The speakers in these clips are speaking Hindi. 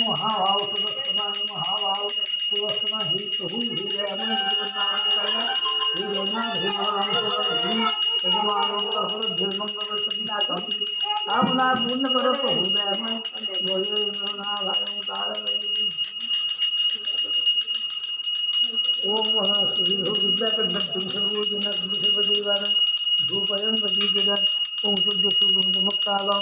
महाभाव सुदर्शनाय महाभाव सुदर्शना ही प्रभु हृदय कामना पूर्ण करो तो हृदय ओम विद्याकंठम सर्वोजन धूपयं वजीजन ओम शुद्ध नमकालं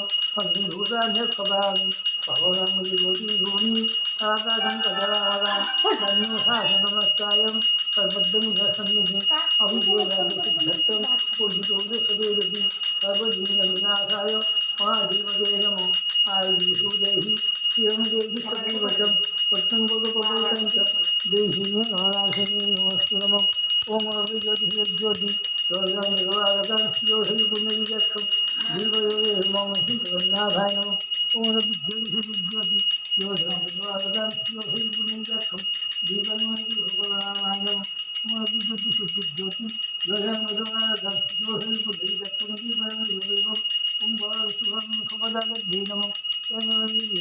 भूतान्य खबामि भगवान योगी योनि आकाशं कदरावला धन्यो शासनमस्तायं सर्वद्रं सन्निधि अभिषेकं पूजितों सदेवि सर्वदीनविनाशाय महादेवते नमः आयुर्देहि शिवं देहि सदैवचं पत्तं गोपकोटं च देहि नारायणे नमस्तु नमः ओम अभिज्योति ज्योति योगं योगागतं योगं पुण्यविचक्षं जीवयोगे मम श्रीगन्नाथाय नमः ओम अभिज्योति ज्योति योगं योगागतं योगं पुण्यविचक्षं जीवयोगे भगवानाय नमः ओम अभिज्योति ज्योति योगं योगागतं योगं पुण्यविचक्षं जीवयोगे ओम भगवान खबरदार नमः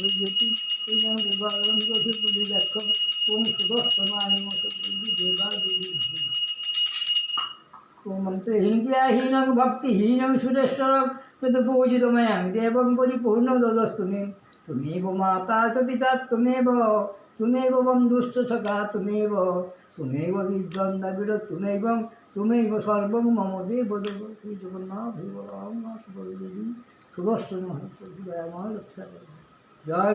ज्योति योगं योगागतं योगं पुण्यविचक्षं ओम सुदर्शनाय नमः मंत्रहीनं भक्तिहीनं सुरेश्वरं तत्पूजितमयं देवं परिपूर्णं ददस्तुमे त्वमेव माता च पिता त्वमेव बन्धुश्च सखा त्वमेव विद्वान् त्वमेव सर्वं मम देव श्री जगन्नाथ देव राम सुदर्शन जय